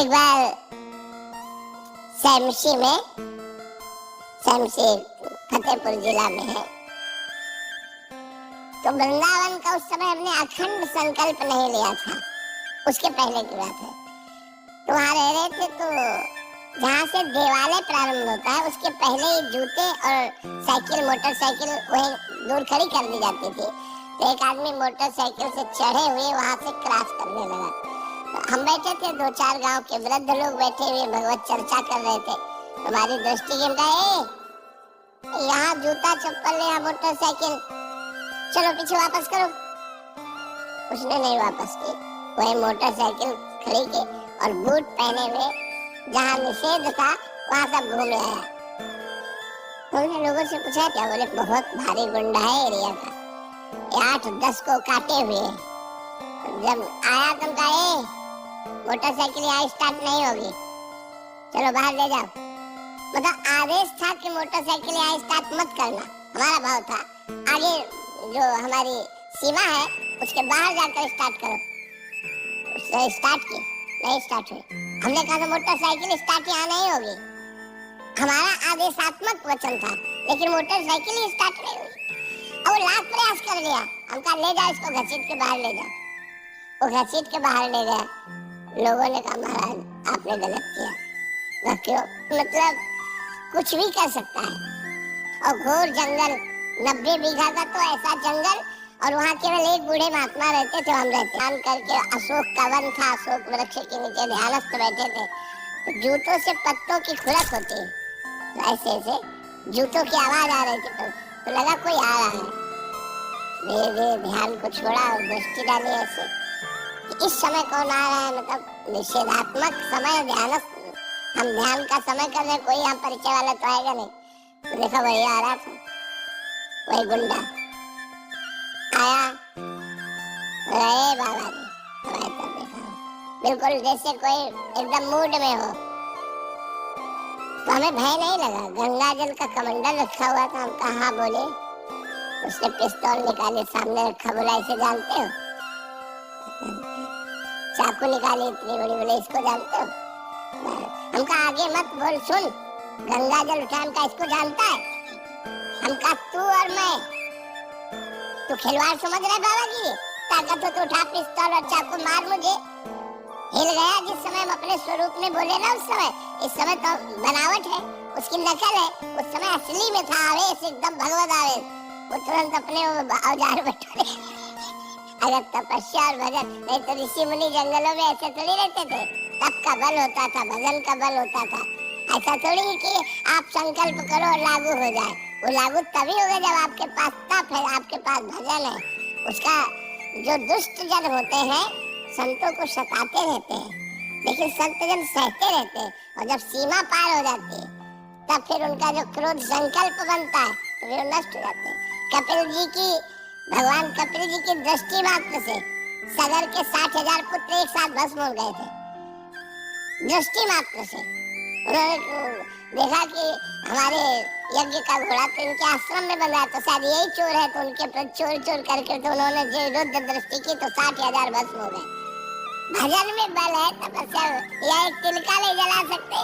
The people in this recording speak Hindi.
एक बार शमशी में, शमशी फतेहपुर जिला में है, तो वृंदावन का उस समय हमने अखंड संकल्प नहीं लिया था, उसके पहले की बात है। तो वहाँ रह रहे थे, तो जहाँ से देवालय प्रारंभ होता है उसके पहले ही जूते और साइकिल, मोटरसाइकिल वहीं दूर खड़ी कर दी जाती थी। तो एक आदमी मोटरसाइकिल से चढ़े हुए वहाँ से क्रॉस करने लगा। तो हम बैठे थे, 2-4 गांव के वृद्ध लोग बैठे हुए भगवत चर्चा कर रहे थे। हमारी दृष्टि के कहा, यहाँ जूता चप्पल, यहाँ मोटरसाइकिल, चलो पीछे वापस करो। उसने नहीं वापस की, वही मोटरसाइकिल खड़ी की और बूट पहने हुए जहाँ निषेध था वहाँ सब घूम आया। उन्होंने लोगों से पूछा क्या? बोले बहुत भारी गुंडा है एरिया का, 8-10 को काटे हुए। जब आया तो कहा, मोटरसाइकिल यहाँ स्टार्ट नहीं होगी, चलो बाहर ले जाओ। मतलब आदेश था कि मोटरसाइकिल यहाँ स्टार्ट मत करना। हमारा भाव था आगे जो हमारी सीमा है उसके बाहर जाकर स्टार्ट करो। उसने स्टार्ट की, नहीं स्टार्ट हुई। हमने कहा था मोटरसाइकिल स्टार्ट यहाँ नहीं होगी, हमारा आदेशात्मक वचन था, लेकिन मोटरसाइकिल ही स्टार्ट नहीं हुई। और वो लाख प्रयास कर लिया। हम कहा ले जाओ इसको, घसीट के बाहर ले जाओ। वो घसीट के बाहर ले गया। लोगों ने कहा महाराज आपने गलत किया। क्यों? मतलब कुछ भी कर सकता है। और घोर जंगल, 90 बीघा का तो ऐसा जंगल, और वहाँ केवल एक बूढ़े महात्मा रहते थे, हम रहते। ध्यान करके अशोक का वन था, अशोक वृक्ष के नीचे ध्यानस्थ बैठे थे। तो जूतों से पत्तों की खुरक होती है, तो ऐसे ऐसे जूतों की आवाज आ रही थी। तो लगा कोई आ रहा है। धीरे धीरे ध्यान को छोड़ा और दृष्टि डाली ऐसे कि इस समय कौन आ रहा है। मतलब निषेधात्मक समय, ध्यानस्थ, हम ध्यान का समय कर रहे, कोई यहाँ परिचय वाला तो आएगा नहीं। तो देखा वही आ रहा था, वही गुंडा आया। अरे बाबा जी, तो देखा बिल्कुल जैसे कोई एकदम मूड में हो। तो हमें भय नहीं लगा, गंगा जल का कमंडल रखा हुआ था। हम कहा हाँ बोले। उसने पिस्तौल निकाले, सामने रखा, बोला इसे जानते हो? चाकू निकाली इतनी बड़ी, बोले इसको जानते हो? हम कहा आगे मत बोल, सुन, गंगा जल उठान का इसको जानता है? हम कहा तू और मैं, तू खिलवाड़ समझ रहा है बाबा की? ताकत हो तो उठा पिस्तौल और चाकू मार मुझे। हिल गया जिस समय हम अपने स्वरूप में बोले ना उस समय। इस समय तो बनावट है, उसकी नकल है। उस समय असली में था आवेश, एकदम भगवत आवेश। वो तुरंत अपने औजार बटोरे। अगर तपस्या और भजन नहीं तो ऋषि मुनि जंगलों में ऐसे थोड़ी रहते थे। तप का बल होता था, भजन का बल होता था। ऐसा थोड़ी कि आप संकल्प करो और लागू हो जाए। वो लागू तभी होगा जब आपके पास तप है, आपके पास भजन है। उसका जो दुष्ट जन होते हैं संतों को सताते रहते हैं, लेकिन संत जन सहते रहते हैं। और जब सीमा पार हो जाती है तब फिर उनका जो क्रोध संकल्प बनता है तो वे नष्ट हो जाते हैं। कपिल जी की, भगवान कपिल जी की दृष्टि मात्र से सगर के 60,000 पुत्र एक साथ भस्म हो गए थे। दृष्टि मात्र से उन्होंने देखा कि हमारे यज्ञ का घोड़ा तो इनके आश्रम में बंधा है, तो शायद यही चोर है। तो उनके प्रति चोर चोर करके तो उन्होंने जो रुद्र दृष्टि की तो 60,000 भस्म हो गए। भजन में बल है, तपस्या या एक तिनका नहीं जला सकते।